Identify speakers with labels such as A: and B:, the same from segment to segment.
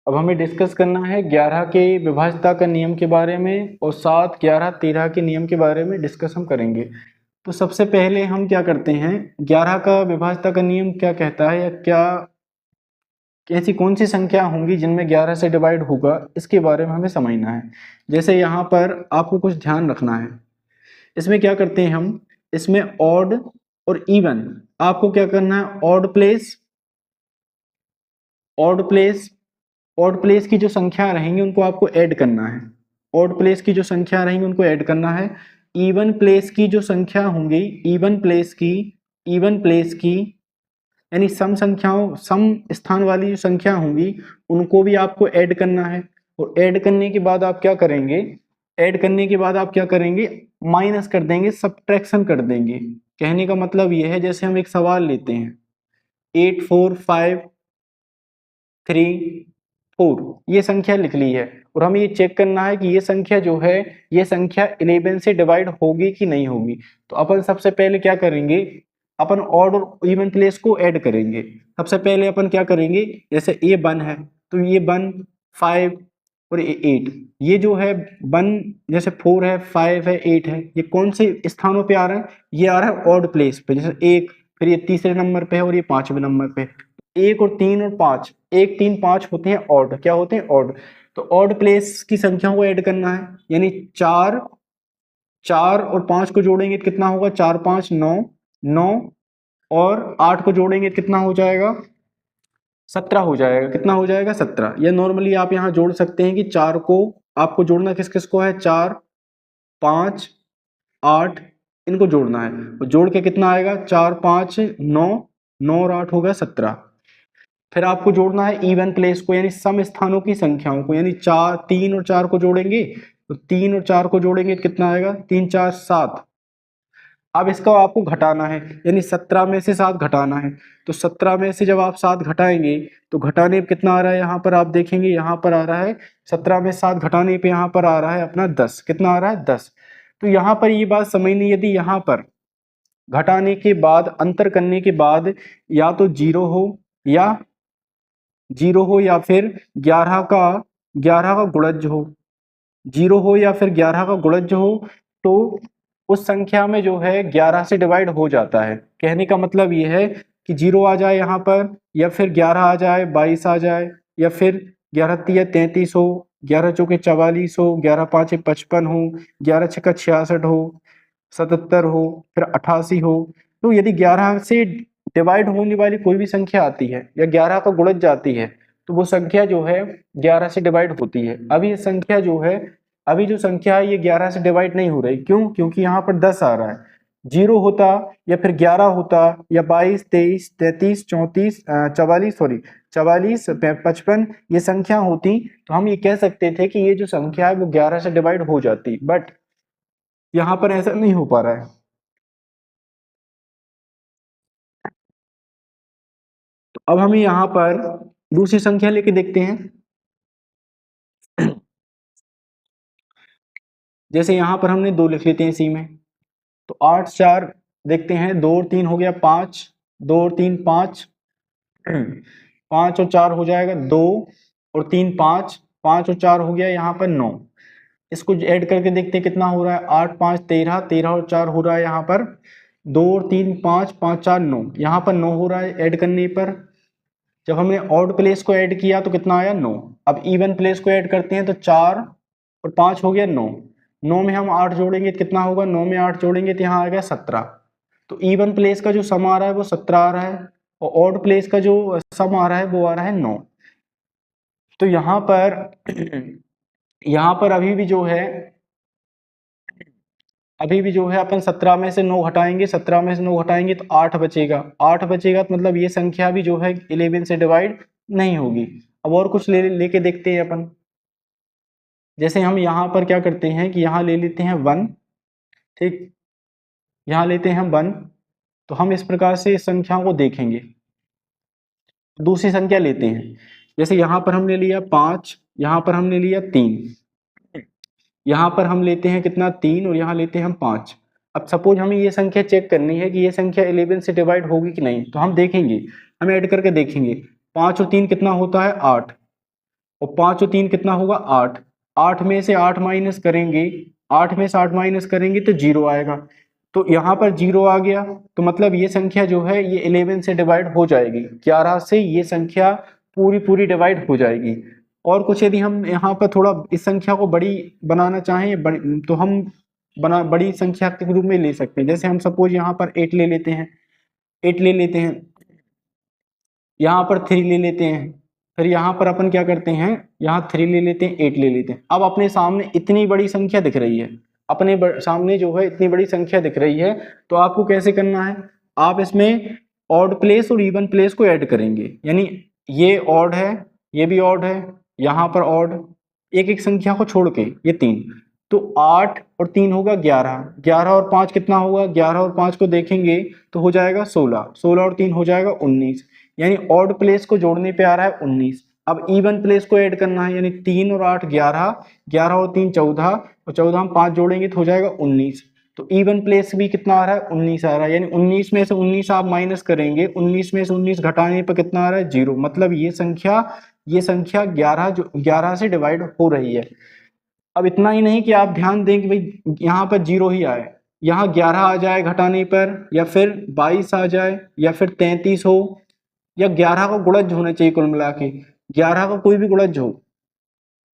A: अब हमें डिस्कस करना है 11 के विभाज्यता का नियम के बारे में और 7, 11, 13 के नियम के बारे में डिस्कस हम करेंगे। तो सबसे पहले हम क्या करते हैं, 11 का विभाज्यता का नियम क्या कहता है, या क्या ऐसी कौन सी संख्या होंगी जिनमें 11 से डिवाइड होगा, इसके बारे में हमें समझना है। जैसे यहाँ पर आपको कुछ ध्यान रखना है, इसमें क्या करते हैं हम, इसमें ऑड और इवन, आपको क्या करना है, ऑड प्लेस की जो संख्या रहेंगी उनको आपको ऐड करना है। ऑड प्लेस की जो संख्या रहेंगी उनको ऐड करना है। इवन प्लेस की जो संख्या होंगी, इवन प्लेस की यानी सम स्थान वाली जो संख्या होंगी उनको भी आपको ऐड करना है। और ऐड करने के बाद आप क्या करेंगे, माइनस कर देंगे, सब्ट्रैक्शन कर देंगे। कहने का मतलब ये है, जैसे हम एक सवाल लेते हैं 8 4 5 3 4, ये संख्या लिख ली है और हमें ये चेक करना है कि ये संख्या जो है, ये संख्या 11 से डिवाइड होगी कि नहीं होगी। तो अपन सबसे पहले क्या करेंगे, अपन ऑड और इवन प्लेस को ऐड करेंगे। सबसे पहले अपन क्या करेंगे, जैसे ये 1 है तो ये 1, 5 और 8, ये जो है 1, जैसे 4 है, 5 है, 8 है, ये कौन से स्थानों पे आ रहा है, ये आ रहा है ऑड प्लेस पे। जैसे 1, फिर ये तीसरे नंबर पे है और ये 5वें नंबर पे। 1 और 3 और 5, 1 3 5 होते हैं ऑड, क्या होते हैं ऑड। तो ऑड प्लेस की संख्याओं को ऐड करना है, यानी 4 और 5 को जोड़ेंगे तो कितना होगा, 4 5 9, 9 और 8 को जोड़ेंगे तो कितना हो जाएगा, 17 हो जाएगा। कितना हो जाएगा, 17। या नॉर्मली आप यहाँ जोड़ सकते हैं कि 4 को आपको जोड़ना किस किस को है, 4 5 8 इनको जोड़ना है। और जोड़ के कितना आएगा, 4 5 9, 9 और 8 हो गया 17। फिर आपको जोड़ना है इवन प्लेस को, यानी सम स्थानों की संख्याओं को, यानी 4 3 और 4 को जोड़ेंगे तो 3 और 4 को जोड़ेंगे कितना आएगा, 3 4 7। अब इसका आपको घटाना है, यानी 17 में से 7 घटाना है। तो 17 में से जब आप 7 घटाएंगे तो घटाने पे कितना आ रहा है, यहाँ पर आप देखेंगे, यहाँ पर आ रहा है 17 में 7 घटाने पे यहाँ पर आ रहा है अपना 10। कितना आ रहा है, 10। तो यहाँ पर ये बात समझनी, यदि यहाँ पर घटाने के बाद, अंतर करने के बाद या तो जीरो हो या फिर 11 का गुणज हो, 0 हो या फिर 11 का गुणज हो, तो उस संख्या में जो है 11 से डिवाइड हो जाता है। कहने का मतलब ये है कि 0 आ जाए यहाँ पर, या फिर 11 आ जाए, 22 आ जाए, या फिर 11 तिया 33 हो, 11 चौके 44 हो, 11 पाँचे 55 हो, 11 छक्का 66 हो, 77 हो, फिर 88 हो। तो यदि 11 से डिवाइड होने वाली कोई भी संख्या आती है या 11 का गुणज जाती है तो वो संख्या जो है 11 से डिवाइड होती है। अब ये संख्या जो है, अभी जो संख्या है ये 11 से डिवाइड नहीं हो रही, क्यों, क्योंकि यहाँ पर 10 आ रहा है। 0 होता या फिर 11 होता या 22 23 33 34 44 सॉरी 44 55 ये संख्या होती तो हम ये कह सकते थे कि ये जो संख्या है वो 11 से डिवाइड हो जाती, बट यहाँ पर ऐसा नहीं हो पा रहा है। तो अब हमें यहाँ पर दूसरी संख्या लेके देखते हैं। जैसे यहाँ पर हमने 2 लिख लेते हैं इसी में, तो 8 4 देखते हैं, 2 और 3 हो गया 5, 2 और 3 5, 5 और 4 हो जाएगा 2 और 3 5, 5 और 4 हो गया यहाँ पर 9। इसको ऐड करके देखते हैं कितना हो रहा है, 8 5 13, 13 और 4 हो रहा है यहाँ पर 2 और 3 5, 5 4 9, यहाँ पर 9 हो रहा है ऐड करने पर। जब हमने ऑड प्लेस को ऐड किया तो कितना आया, 9। अब इवन प्लेस को ऐड करते हैं तो 4 और 5 हो गया 9, 9 में हम 8 जोड़ेंगे तो कितना होगा, 9 में 8 जोड़ेंगे तो यहाँ आ गया 17। तो इवन प्लेस का जो सम आ रहा है वो 17 आ रहा है और ऑड प्लेस का जो सम आ रहा है वो आ रहा है 9। तो यहाँ पर अभी भी जो है अपन 17 में से 9 हटाएंगे, 17 में से 9 हटाएंगे तो 8 बचेगा, 8 बचेगा तो मतलब ये संख्या भी जो है 11 से डिवाइड नहीं होगी। अब और कुछ लेके देखते हैं अपन। जैसे हम यहाँ पर क्या करते हैं कि यहाँ ले लेते हैं 1, ठीक, यहाँ लेते हैं 1। तो हम इस प्रकार से इस संख्याओं को देखेंगे। दूसरी संख्या लेते हैं, जैसे यहाँ पर हमने लिया 5, यहाँ पर हमने लिया 3, यहाँ पर हम लेते हैं कितना 3 और यहाँ लेते हैं हम 5। अब सपोज हमें ये संख्या चेक करनी है कि ये संख्या 11 से डिवाइड होगी कि नहीं, तो हम देखेंगे, हम ऐड करके देखेंगे 5 और 3 कितना होता है 8, और 5 और 3 कितना होगा 8। 8 में से 8 माइनस करेंगे, 8 में से 8 माइनस करेंगे तो 0 आएगा। तो यहाँ पर 0 आ गया, तो मतलब ये संख्या जो है ये 11 से डिवाइड हो जाएगी, 11 से ये संख्या पूरी पूरी डिवाइड हो जाएगी। और कुछ यदि हम यहाँ पर थोड़ा इस संख्या को बड़ी बनाना चाहें तो हम बड़ी संख्या के रूप में ले सकते हैं। जैसे हम सपोज यहाँ पर 8 ले लेते हैं, 8 ले लेते हैं, यहाँ पर 3 ले लेते हैं, फिर यहाँ पर अपन क्या करते हैं, यहाँ 3 ले लेते हैं, 8 ले लेते हैं। अब अपने सामने इतनी बड़ी संख्या दिख रही है, अपने सामने जो है इतनी बड़ी संख्या दिख रही है, तो आपको कैसे करना है, आप इसमें ऑड प्लेस और इवन प्लेस को ऐड करेंगे। यानी ये ऑड है, ये भी ऑड है, यहाँ पर ऑड, एक एक संख्या को छोड़ के ये 3, तो 8 और 3 होगा 11, 11 और 5 कितना होगा, 11 और 5 को देखेंगे तो हो जाएगा 16, 16 और 3 हो जाएगा 19। यानी ऑड प्लेस को जोड़ने पे आ रहा है 19। अब इवन प्लेस को ऐड करना है, यानी 3 और 8 11, 11 और 3 14, और 14 हम 5 जोड़ेंगे तो हो जाएगा 19। तो इवन प्लेस भी कितना आ रहा है 19 आ रहा है। यानी 19 में से 19 आप माइनस करेंगे, 19 में से 19 घटाने पर कितना आ रहा है 0। मतलब ये संख्या 11 से डिवाइड हो रही है। अब इतना ही नहीं कि आप ध्यान दें कि भाई यहाँ पर 0 ही आए, यहाँ 11 आ जाए घटाने पर, या फिर 22 आ जाए, या फिर 33 हो, या 11 का गुणज होना चाहिए। कुल मिला के 11 का कोई भी गुणज हो,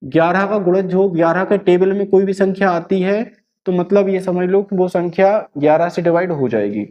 A: 11 का गुणज हो, 11 के टेबल में कोई भी संख्या आती है तो मतलब ये समझ लो कि वो संख्या 11 से डिवाइड हो जाएगी।